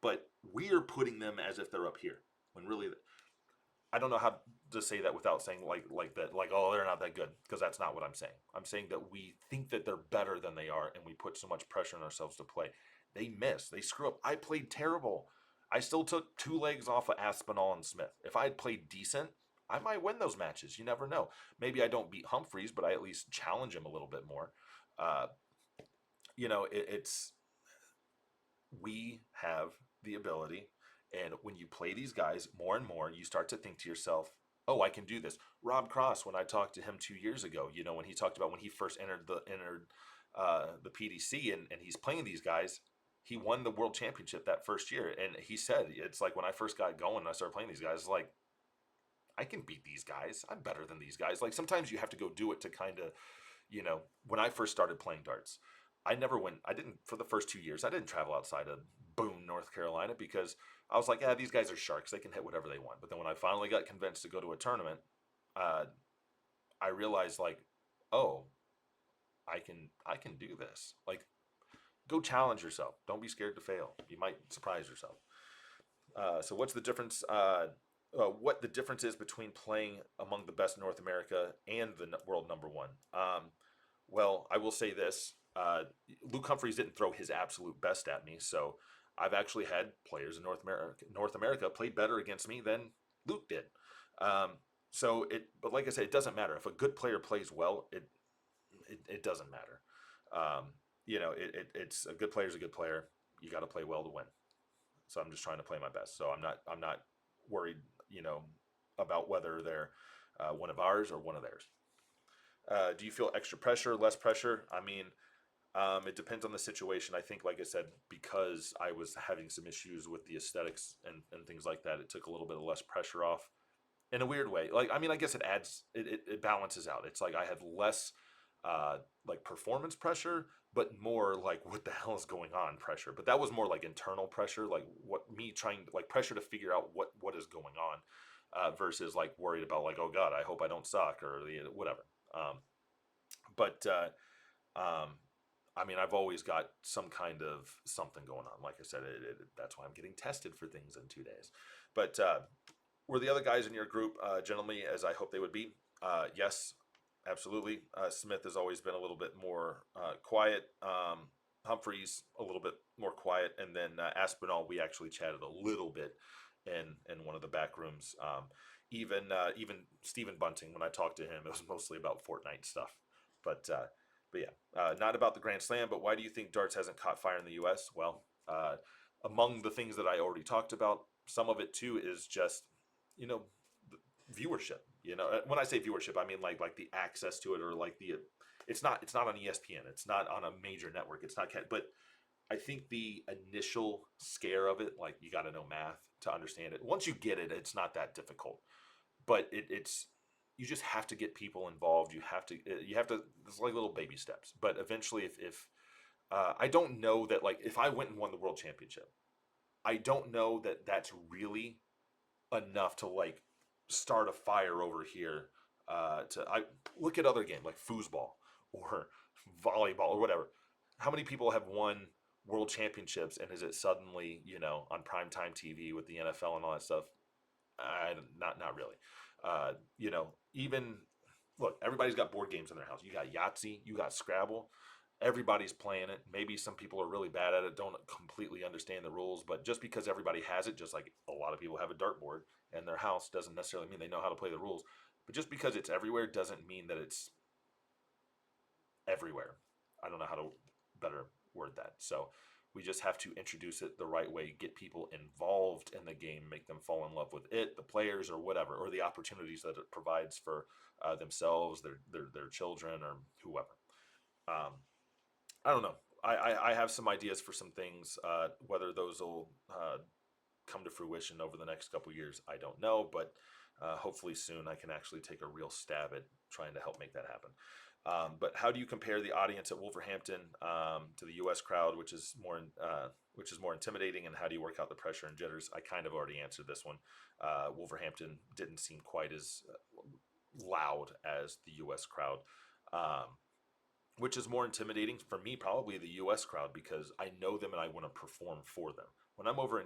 But we're putting them as if they're up here when really I don't know how to say that without saying like that, like, oh, they're not that good, because that's not what I'm saying. I'm saying that we think that they're better than they are, and we put so much pressure on ourselves to play. They miss, they screw up. I played terrible. I still took two legs off of Aspinall and Smith. If I had played decent, I might win those matches. You never know. Maybe I don't beat Humphreys, but I at least challenge him a little bit more. Uh, it's we have the ability. And when you play these guys more and more, you start to think to yourself, oh, I can do this. Rob Cross, when I talked to him 2 years ago, when he talked about when he first entered the PDC and he's playing these guys, he won the world championship that first year. And he said, it's like when I first got going and I started playing these guys, like, I can beat these guys. I'm better than these guys. Like sometimes you have to go do it to kind of, when I first started playing darts, I didn't, for the first 2 years, I didn't travel outside of Boone, North Carolina, because I was like, yeah, these guys are sharks. They can hit whatever they want. But then when I finally got convinced to go to a tournament, uh, I realized like, oh, I can do this. Like, go challenge yourself. Don't be scared to fail. You might surprise yourself. So what's the difference? What the difference is between playing among the best in North America and the world number one? Well, I will say this: Luke Humphreys didn't throw his absolute best at me, so I've actually had players in North America play better against me than Luke did. But like I said, it doesn't matter if a good player plays well. it doesn't matter. Um, it's a good player is a good player. You got to play well to win. So I'm just trying to play my best. So I'm not worried, you know, about whether they're one of ours or one of theirs. Do you feel extra pressure, less pressure? I mean, it depends on the situation. I think, like I said, because I was having some issues with the aesthetics and things like that, it took a little bit of less pressure off in a weird way. Like, I mean, I guess it adds, it balances out. It's like I had less like performance pressure, but more like what the hell is going on pressure. But that was more like internal pressure, like what me trying like pressure to figure out what is going on, versus like worried about like, oh God, I hope I don't suck or whatever. Um, but I mean, I've always got some kind of something going on. Like I said, that's why I'm getting tested for things in 2 days. But were the other guys in your group gentlemanly as I hope they would be? Yes, absolutely. Smith has always been a little bit more quiet. Humphreys a little bit more quiet, and then Aspinall, we actually chatted a little bit in one of the back rooms. Even Stephen Bunting, when I talked to him, it was mostly about Fortnite stuff. But yeah, not about the Grand Slam. But why do you think darts hasn't caught fire in the U.S.? Well, among the things that I already talked about, some of it too is just you know viewership. When I say viewership, I mean like the access to it, or like the it's not on ESPN, it's not on a major network, it's not but I think the initial scare of it, like you got to know math to understand it. Once you get it, it's not that difficult, but it's you just have to get people involved. You have to it's like little baby steps, but eventually if I don't know that, like, if I went and won the world championship, I don't know that that's really enough to like start a fire over here. To I look at other games like foosball or volleyball or whatever. How many people have won world championships, and is it suddenly on primetime TV with the NFL and all that stuff? Not really. Even look, everybody's got board games in their house. You got Yahtzee, you got Scrabble. Everybody's playing it. Maybe some people are really bad at it, don't completely understand the rules, but just because everybody has it, just like a lot of people have a dartboard in their house, doesn't necessarily mean they know how to play the rules. But just because it's everywhere doesn't mean that it's everywhere. I don't know how to better word that. So we just have to introduce it the right way, get people involved in the game, make them fall in love with it, the players or whatever, or the opportunities that it provides for themselves, their children, or whoever. Um, I don't know. I have some ideas for some things. Whether those will come to fruition over the next couple years, I don't know. But hopefully soon I can actually take a real stab at trying to help make that happen. But how do you compare the audience at Wolverhampton to the U.S. crowd, which is more intimidating, and how do you work out the pressure and jitters? I kind of already answered this one. Wolverhampton didn't seem quite as loud as the U.S. crowd. Which is more intimidating for me, probably the U.S. crowd, because I know them and I want to perform for them. When I'm over in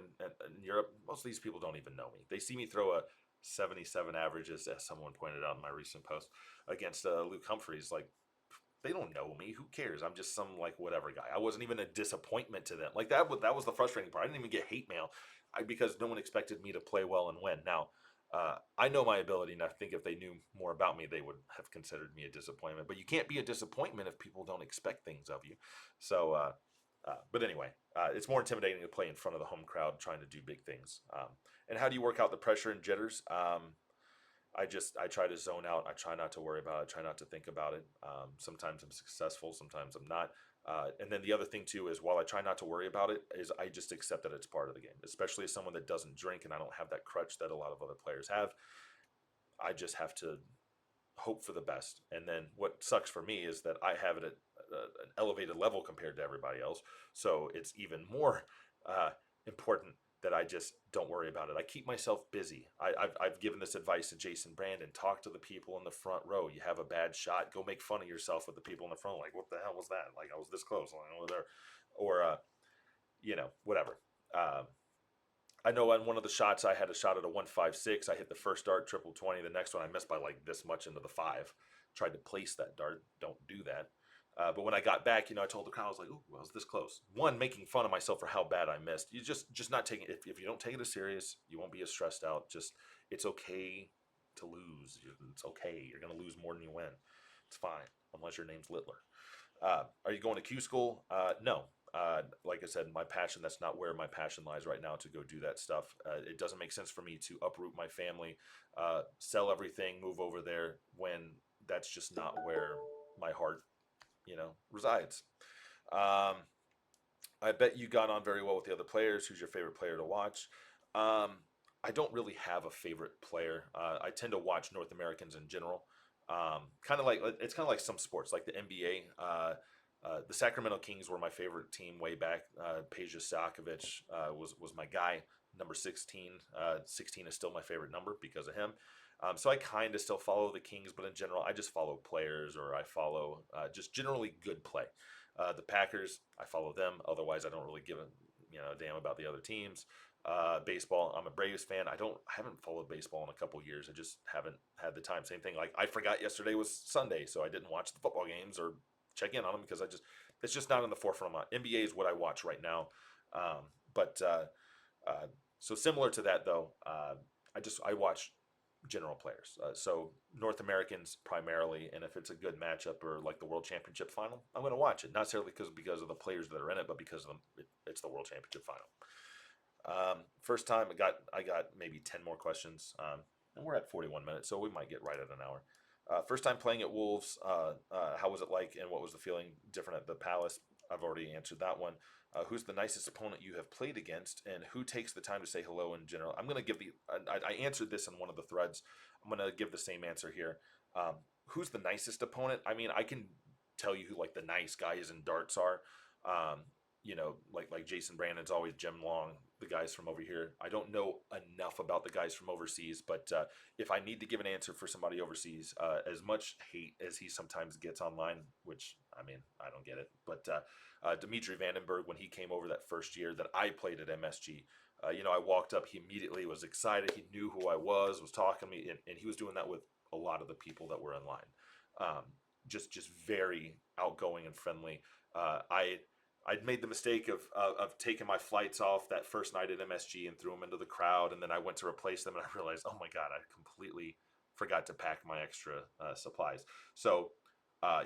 Europe, most of these people don't even know me. They see me throw a 77 average, as someone pointed out in my recent post, against Luke Humphreys. Like, they don't know me. Who cares? I'm just some like whatever guy. I wasn't even a disappointment to them. Like that was the frustrating part. I didn't even get hate mail because no one expected me to play well and win. Now, I know my ability, and I think if they knew more about me, they would have considered me a disappointment. But you can't be a disappointment if people don't expect things of you. So, but anyway, it's more intimidating to play in front of the home crowd trying to do big things. And how do you work out the pressure and jitters? I try to zone out. I try not to worry about it. I try not to think about it. Sometimes I'm successful, sometimes I'm not. And then the other thing too is, while I try not to worry about it, is I just accept that it's part of the game. Especially as someone that doesn't drink, and I don't have that crutch that a lot of other players have. I just have to hope for the best. And then what sucks for me is that I have it at an elevated level compared to everybody else. So it's even more important that I just don't worry about it. I keep myself busy. I've given this advice to Jason Brandon. Talk to the people in the front row. You have a bad shot, go make fun of yourself with the people in the front. Like, what the hell was that? Like, I was this close. Like, over there. Or, whatever. I know on one of the shots, I had a shot at a 156. I hit the first dart, triple 20. The next one, I missed by like this much into the five. Tried to place that dart. Don't do that. But when I got back, I told the crowd, I was like, "Ooh, I was this close." One, making fun of myself for how bad I missed. You just not taking it. If you don't take it as serious, you won't be as stressed out. Just, it's okay to lose. It's okay. You're gonna lose more than you win. It's fine, unless your name's Littler. Are you going to Q school? No. Like I said, my passion, that's not where my passion lies right now to go do that stuff. It doesn't make sense for me to uproot my family, sell everything, move over there when that's just not where my heart, resides. Um, I bet you got on very well with the other players. Who's your favorite player to watch? Um, I don't really have a favorite player. I tend to watch North Americans in general. Kind of like it's kind of like some sports, like the NBA. The Sacramento Kings were my favorite team way back. Peja Stojakovic was my guy, number 16. 16 is still my favorite number because of him. So I kind of still follow the Kings, but in general, I just follow players or I follow just generally good play. The Packers, I follow them. Otherwise, I don't really give a damn about the other teams. Baseball, I'm a Braves fan. I haven't followed baseball in a couple years. I just haven't had the time. Same thing. Like I forgot yesterday was Sunday, so I didn't watch the football games or check in on them because it's just not in the forefront of my NBA is what I watch right now. But so similar to that though, I watch general players. So North Americans primarily, and if it's a good matchup or like the World Championship final, I'm going to watch it. Not necessarily because of the players that are in it, but because it's the World Championship final. First time I got maybe 10 more questions, and we're at 41 minutes, so we might get right at an hour. First time playing at Wolves, how was it like, and what was the feeling different at the Palace? I've already answered that one. Who's the nicest opponent you have played against, and who takes the time to say hello in general? I'm going to give I answered this in one of the threads. I'm going to give the same answer here. Who's the nicest opponent? I mean, I can tell you who like the nice guys in darts are. Um, like Jason Brandon's always Jim Long, the guys from over here. I don't know enough about the guys from overseas, but if I need to give an answer for somebody overseas, as much hate as he sometimes gets online, which I mean, I don't get it, but Dimitri Vandenberg, when he came over that first year that I played at MSG, I walked up, he immediately was excited. He knew who I was talking to me, and he was doing that with a lot of the people that were in line. Just very outgoing and friendly. I'd made the mistake of taking my flights off that first night at MSG and threw them into the crowd, and then I went to replace them, and I realized, oh my god, I completely forgot to pack my extra supplies. So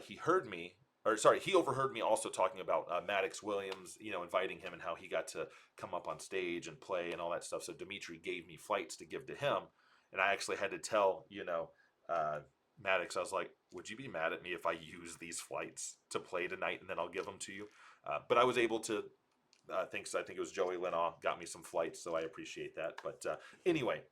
he heard me, or sorry, he overheard me also talking about Maddox Williams, inviting him and how he got to come up on stage and play and all that stuff. So Dimitri gave me flights to give to him, and I actually had to tell, Maddox, I was like, would you be mad at me if I use these flights to play tonight and then I'll give them to you? But I was able to, I think it was Joey Linaw got me some flights, so I appreciate that. But anyway,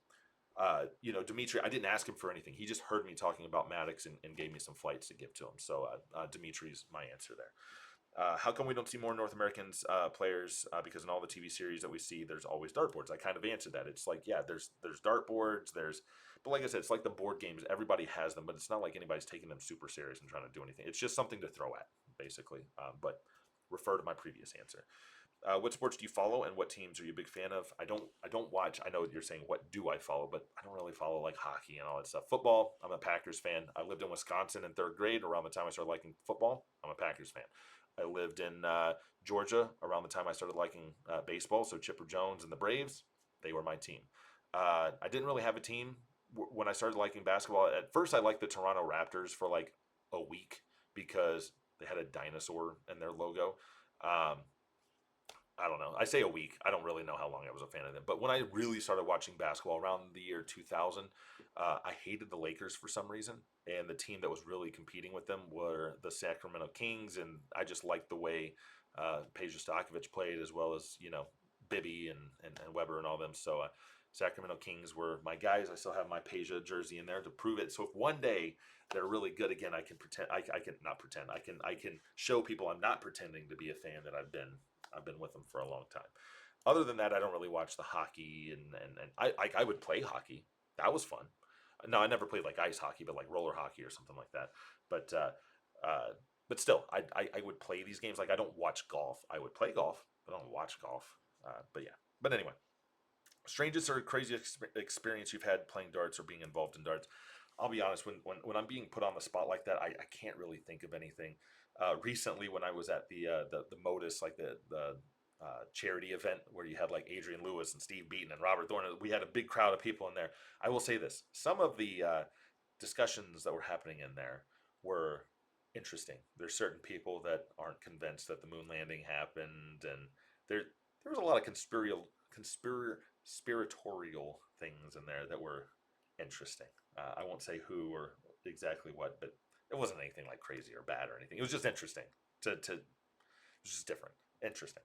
Dimitri, I didn't ask him for anything. He just heard me talking about Maddox and gave me some flights to give to him. So Dimitri's my answer there. How come we don't see more North Americans players? Because in all the TV series that we see, there's always dartboards. I kind of answered that. It's like, yeah, there's dartboards. But like I said, it's like the board games. Everybody has them, but it's not like anybody's taking them super serious and trying to do anything. It's just something to throw at, basically. But refer to my previous answer. What sports do you follow, and what teams are you a big fan of? I don't watch. I know you're saying what do I follow, but I don't really follow like hockey and all that stuff. Football, I'm a Packers fan. I lived in Wisconsin in third grade. Around the time I started liking football, I'm a Packers fan. I lived in Georgia around the time I started liking baseball. So Chipper Jones and the Braves, they were my team. I didn't really have a team when I started liking basketball. At first, I liked the Toronto Raptors for like a week because they had a dinosaur in their logo. Um, I don't know. I say a week. I don't really know how long I was a fan of them. But when I really started watching basketball around the year 2000, I hated the Lakers for some reason. And the team that was really competing with them were the Sacramento Kings. And I just liked the way Peja Stojakovic played, as well as, Bibby and Weber and all them. So Sacramento Kings were my guys. I still have my Peja jersey in there to prove it. So if one day they're really good again, I can pretend. I can not pretend. I can show people I'm not pretending to be a fan, that I've been with them for a long time. Other than that, I don't really watch the hockey, and I would play hockey. That was fun. No, I never played like ice hockey, but like roller hockey or something like that. But but still, I would play these games. Like I don't watch golf. I would play golf, but I don't watch golf. But yeah. But anyway, strangest or craziest experience you've had playing darts or being involved in darts? I'll be honest, when I'm being put on the spot like that, I can't really think of anything. Recently, when I was at the Modus, like the charity event where you had like Adrian Lewis and Steve Beaton and Robert Thorne, we had a big crowd of people in there. I will say this: some of the discussions that were happening in there were interesting. There's certain people that aren't convinced that the moon landing happened, and there was a lot of conspiratorial things in there that were interesting. I won't say who or exactly what, but it wasn't anything like crazy or bad or anything. It was just interesting to it was just different, interesting.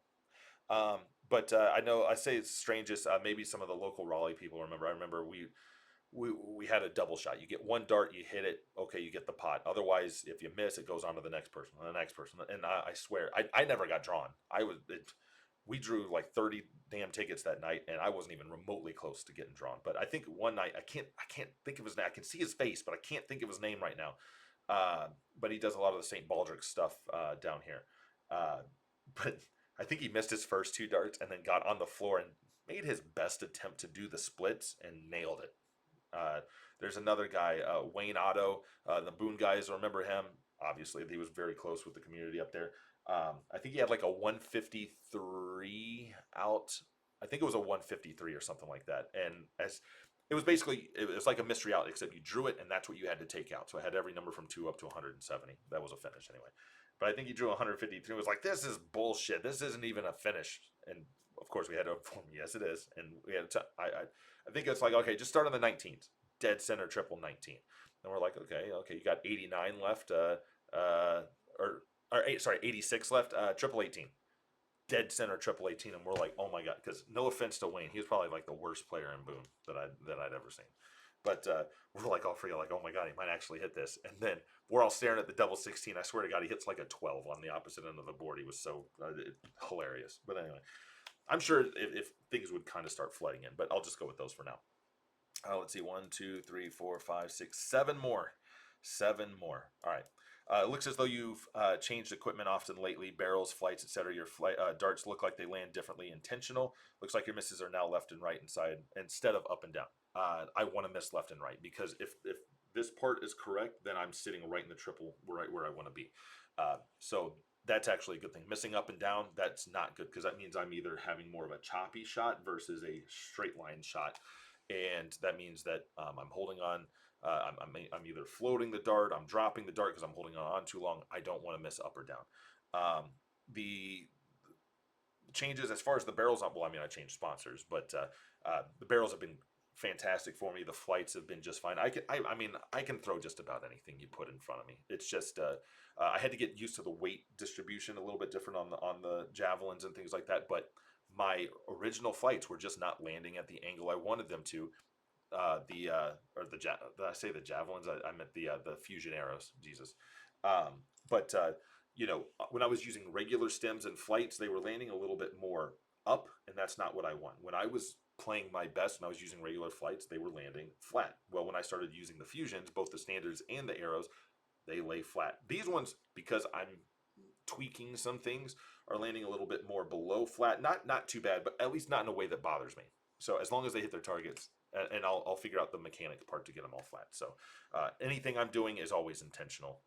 But I know I say it's strangest. Maybe some of the local Raleigh people remember. I remember we had a double shot. You get one dart, you hit it, okay, you get the pot. Otherwise, if you miss, it goes on to the next person, and the next person. And I swear, I never got drawn. We drew like 30 damn tickets that night, and I wasn't even remotely close to getting drawn. But I think one night, I can't think of his name. I can see his face, but I can't think of his name right now. But he does a lot of the St. Baldrick stuff down here. Uh, but I think he missed his first two darts and then got on the floor and made his best attempt to do the splits and nailed it. Uh, there's another guy, Wayne Otto, the Boone guys. Remember him? Obviously, he was very close with the community up there. I think he had like a 153 out. I think it was a 153 or something like that. And as it was basically, it was like a mystery out, except you drew it, and that's what you had to take out. So I had every number from 2 up to 170. That was a finish anyway. But I think he drew 153. It was like, this is bullshit. This isn't even a finish. And of course, we had to inform him, yes, it is. And we had to, I think it's like, okay, just start on the 19th. Dead center triple 19. And we're like, okay, you got 89 left, or eight, sorry, 86 left, triple 18. Dead center triple 18. And we're like, oh my God, because no offense to Wayne, he was probably like the worst player in Boone that I'd ever seen. But we're like all three, like, oh my God, he might actually hit this. And then we're all staring at the double 16. I swear to God, he hits like a 12 on the opposite end of the board. He was so hilarious. But anyway, I'm sure if things would kind of start flooding in, but I'll just go with those for now. Let's see, 1, 2, 3, 4, 5, 6, 7 more. 7 more. All right. It looks as though you've changed equipment often lately, barrels, flights, etc. Your darts look like they land differently. Intentional. Looks like your misses are now left and right inside instead of up and down. I want to miss left and right because if this part is correct, then I'm sitting right in the triple, right where I want to be. So that's actually a good thing. Missing up and down, that's not good because that means I'm either having more of a choppy shot versus a straight line shot. And that means that I'm holding on. I'm either floating the dart, I'm dropping the dart because I'm holding on too long. I don't want to miss up or down. The changes as far as the barrels, well, I mean, I changed sponsors, but the barrels have been fantastic for me. The flights have been just fine. I mean, I can throw just about anything you put in front of me. It's just I had to get used to the weight distribution a little bit different on the javelins and things like that, but my original flights were just not landing at the angle I wanted them to. Did I say the javelins? I meant the fusion arrows. Jesus. But when I was using regular stems and flights, they were landing a little bit more up, and that's not what I want. When I was playing my best and I was using regular flights, they were landing flat. Well, when I started using the fusions, both the standards and the arrows, they lay flat. These ones, because I'm tweaking some things, are landing a little bit more below flat. Not too bad, but at least not in a way that bothers me. So as long as they hit their targets, and I'll figure out the mechanic part to get them all flat. So anything I'm doing is always intentional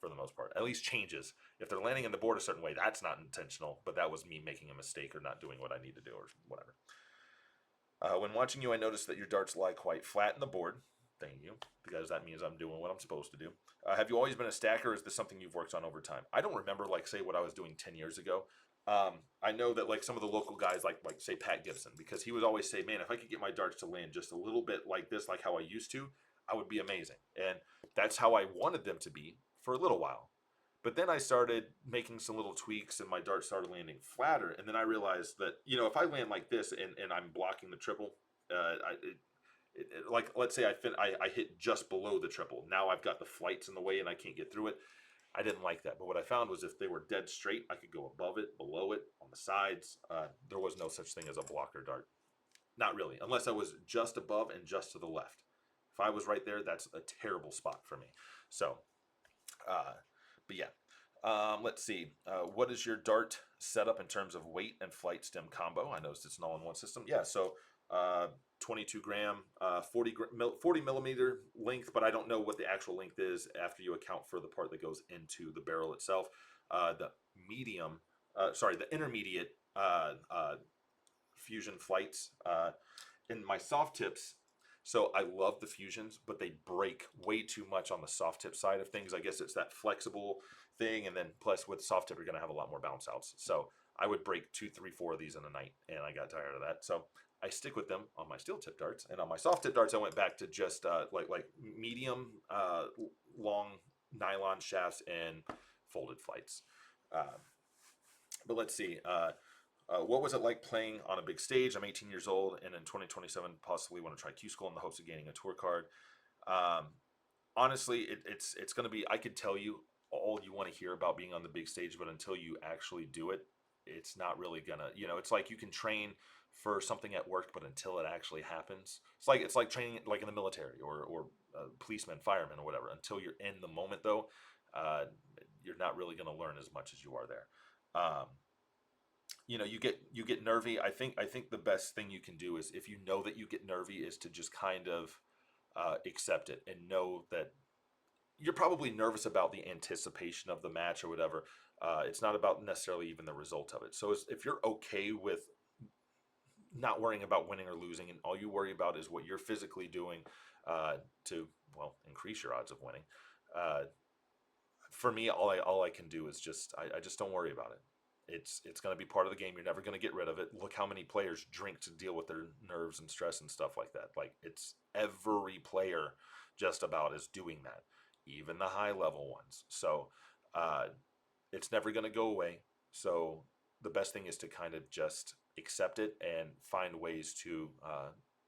for the most part. At least changes. If they're landing on the board a certain way, that's not intentional, but that was me making a mistake or not doing what I need to do or whatever. When watching you, I noticed that your darts lie quite flat in the board. Thank you, because that means I'm doing what I'm supposed to do. Have you always been a stacker, or is this something you've worked on over time? I don't remember, like, say, what I was doing 10 years ago. I know that, like, some of the local guys, like say, Pat Gibson, because he would always say, man, if I could get my darts to land just a little bit like this, like how I used to, I would be amazing. And that's how I wanted them to be for a little while. But then I started making some little tweaks and my darts started landing flatter. And then I realized that, if I land like this and I'm blocking the triple, like, let's say I hit just below the triple. Now I've got the flights in the way and I can't get through it. I didn't like that. But what I found was if they were dead straight, I could go above it, below it, on the sides. There was no such thing as a blocker dart. Not really, unless I was just above and just to the left. If I was right there, that's a terrible spot for me. So, but yeah. Let's see. What is your dart setup in terms of weight and flight stem combo? I noticed it's an all-in-one system. Yeah, so 22 gram, 40 millimeter length, but I don't know what the actual length is after you account for the part that goes into the barrel itself. The intermediate fusion flights in my soft tips. So I love the fusions, but they break way too much on the soft tip side of things. I guess it's that flexible thing, and then plus with soft tip, you're gonna have a lot more bounce outs. So I would break two, three, four of these in a night, and I got tired of that. So I stick with them on my steel tip darts, and on my soft tip darts, I went back to just like medium long nylon shafts and folded flights. Uh, but let's see. What was it like playing on a big stage? I'm 18 years old, and in 2027, possibly want to try Q School in the hopes of gaining a tour card. Um, Honestly, it's going to be. I could tell you all you want to hear about being on the big stage, but until you actually do it, it's not really gonna. It's like you can train for something at work, but until it actually happens, it's like training like in the military or policemen, firemen, or whatever. Until you're in the moment, though, uh, you're not really going to learn as much as you are there. You get nervy. I think the best thing you can do is if you know that you get nervy is to just kind of accept it and know that you're probably nervous about the anticipation of the match or whatever. It's not about necessarily even the result of it. So if you're okay with not worrying about winning or losing, and all you worry about is what you're physically doing to increase your odds of winning. Uh, for me, all I can do is I just don't worry about it. It's going to be part of the game. You're never going to get rid of it. Look how many players drink to deal with their nerves and stress and stuff like that. Like it's every player just about is doing that, even the high level ones. So uh, it's never going to go away. So the best thing is to kind of just accept it and find ways to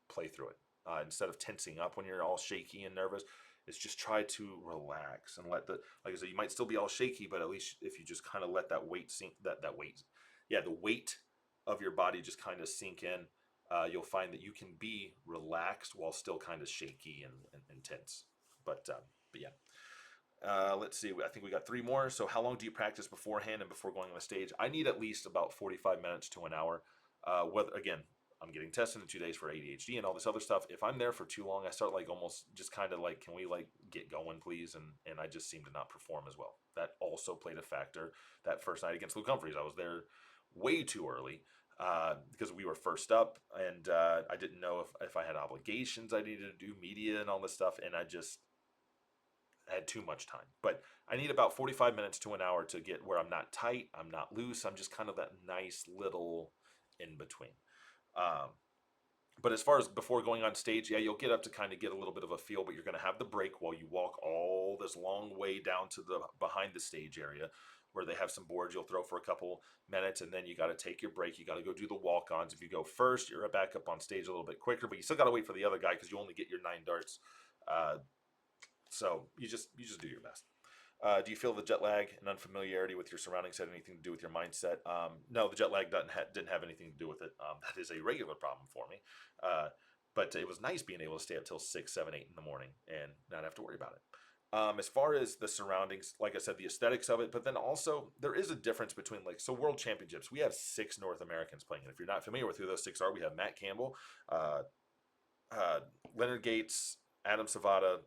play through it instead of tensing up when you're all shaky and nervous. Is just try to relax and let like I said, you might still be all shaky, but at least if you just kind of let that weight sink, that weight, yeah, the weight of your body just kind of sink in, you'll find that you can be relaxed while still kind of shaky and tense. But yeah. Let's see. I think we got three more. So, how long do you practice beforehand and before going on the stage? I need at least about 45 minutes to an hour. Whether again, I'm getting tested in 2 days for ADHD and all this other stuff. If I'm there for too long, I start like almost just kind of like, can we like get going, please? And I just seem to not perform as well. That also played a factor. That first night against Luke Humphreys, I was there way too early. Because we were first up, and I didn't know if I had obligations I needed to do, media and all this stuff, and I just had too much time. But I need about 45 minutes to an hour to get where I'm not tight, I'm not loose, I'm just kind of that nice little in between. Um, but as far as before going on stage, yeah, you'll get up to kind of get a little bit of a feel, but you're going to have the break while you walk all this long way down to the behind the stage area where they have some boards you'll throw for a couple minutes, and then you got to take your break. You got to go do the walk-ons. If you go first, you're back up on stage a little bit quicker, but you still got to wait for the other guy because you only get your 9 darts. So you just do your best. Do you feel the jet lag and unfamiliarity with your surroundings had anything to do with your mindset? No, the jet lag didn't have anything to do with it. That is a regular problem for me. But it was nice being able to stay up till 6, 7, 8 in the morning and not have to worry about it. As far as the surroundings, like I said, the aesthetics of it, but then also there is a difference between World Championships. We have 6 North Americans playing, and if you're not familiar with who those 6 are, we have Matt Campbell, uh, Leonard Gates, Adam Savada,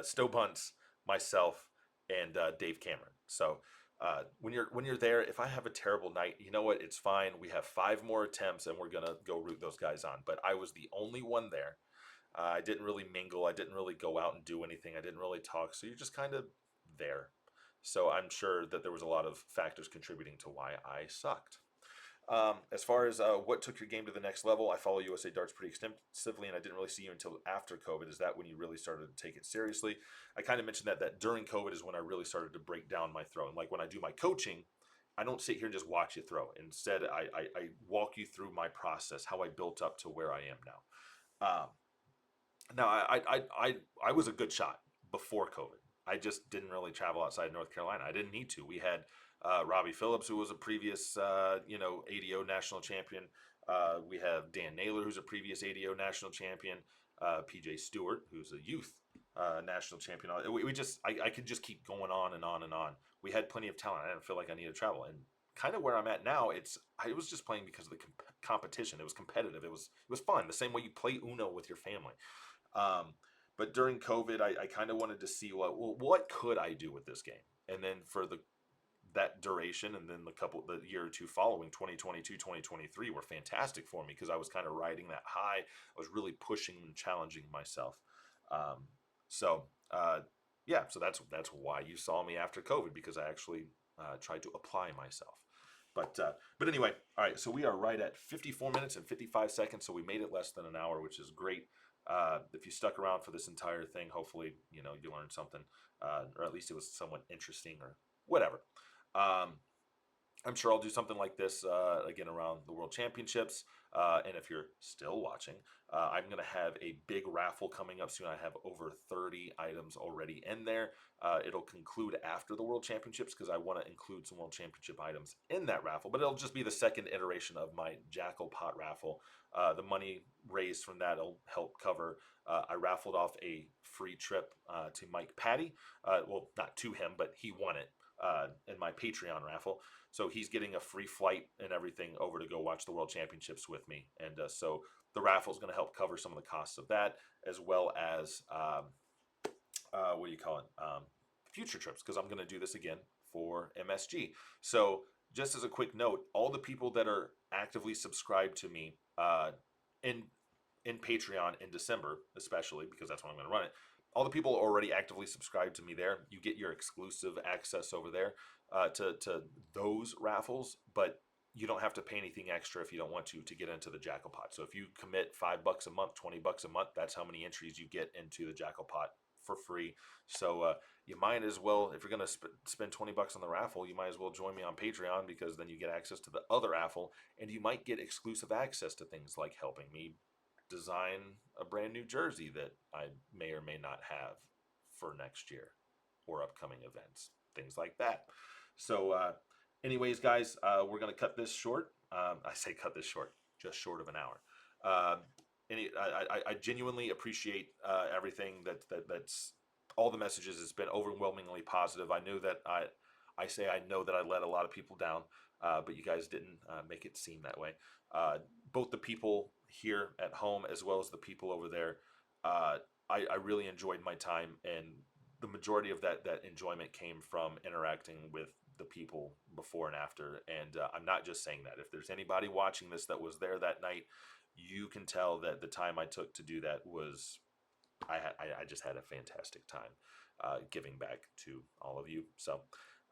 Stowe Bunce, myself, and Dave Cameron. So when you're there, if I have a terrible night, you know what? It's fine. We have 5 more attempts, and we're gonna go root those guys on. But I was the only one there. I didn't really mingle. I didn't really go out and do anything. I didn't really talk. So you're just kind of there. So I'm sure that there was a lot of factors contributing to why I sucked. As far as what took your game to the next level, I follow USA Darts pretty extensively, and I didn't really see you until after COVID. Is that when you really started to take it seriously? I kind of mentioned that during COVID is when I really started to break down my throw. And like when I do my coaching, I don't sit here and just watch you throw. Instead, I walk you through my process, how I built up to where I am now. Now, I was a good shot before COVID. I just didn't really travel outside North Carolina. I didn't need to. We had Robbie Phillips, who was a previous ADO national champion. We have Dan Naylor, who's a previous ADO national champion. PJ Stewart, who's a youth national champion. I could just keep going on and on and on. We had plenty of talent. I didn't feel like I needed to travel. And kind of where I'm at now, I was just playing because of the competition. It was competitive. It was fun. The same way you play Uno with your family. But during COVID, I kind of wanted to see what could I do with this game, and then for the that duration, and then the year or two following 2022, 2023 were fantastic for me because I was kind of riding that high. I was really pushing and challenging myself. Um, so yeah, so that's why you saw me after COVID, because I actually tried to apply myself. But anyway, all right. So we are right at 54 minutes and 55 seconds. So we made it less than an hour, which is great. If you stuck around for this entire thing, hopefully you learned something, or at least it was somewhat interesting or whatever. Um, I'm sure I'll do something like this again around the World Championships. And if you're still watching, I'm going to have a big raffle coming up soon. I have over 30 items already in there. It'll conclude after the World Championships because I want to include some World Championship items in that raffle. But it'll just be the second iteration of my Jackal Pot raffle. The money raised from that will help cover. I raffled off a free trip to Mike Patty. Well, not to him, but he won it in my Patreon raffle. So he's getting a free flight and everything over to go watch the World Championships with me. And so the raffle is going to help cover some of the costs of that, as well as what do you call it? Future trips, because I'm going to do this again for MSG. So just as a quick note, all the people that are actively subscribed to me in in Patreon in December, especially because that's when I'm going to run it. All the people already actively subscribed to me there. You get your exclusive access over there to those raffles, but you don't have to pay anything extra if you don't want to get into the Jackal Pot. So if you commit $5 a month, $20 a month, that's how many entries you get into the Jackal Pot for free. So you might as well, if you're going to spend $20 on the raffle, you might as well join me on Patreon, because then you get access to the other raffle, and you might get exclusive access to things like helping me design a brand new jersey that I may or may not have for next year or upcoming events, things like that. So, anyways, guys, we're going to cut this short. I say cut this short, just short of an hour. I genuinely appreciate everything that's all the messages. It's been overwhelmingly positive. I know that I know that I let a lot of people down, but you guys didn't make it seem that way. Both the people here at home as well as the people over there, I really enjoyed my time, and the majority of that enjoyment came from interacting with the people before and after. And I'm not just saying that. If there's anybody watching this that was there that night, you can tell that the time I took to do that was I just had a fantastic time giving back to all of you. So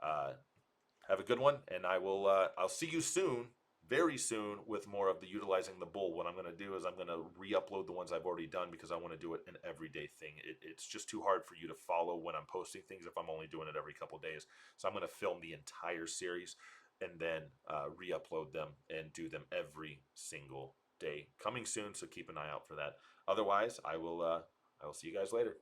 have a good one, and I'll see you soon, very soon, with more of the utilizing the bull. What I'm going to do is I'm going to re-upload the ones I've already done, because I want to do it an everyday thing. It's just too hard for you to follow when I'm posting things if I'm only doing it every couple days. So I'm going to film the entire series and then re-upload them and do them every single day coming soon. So keep an eye out for that. Otherwise, I will see you guys later.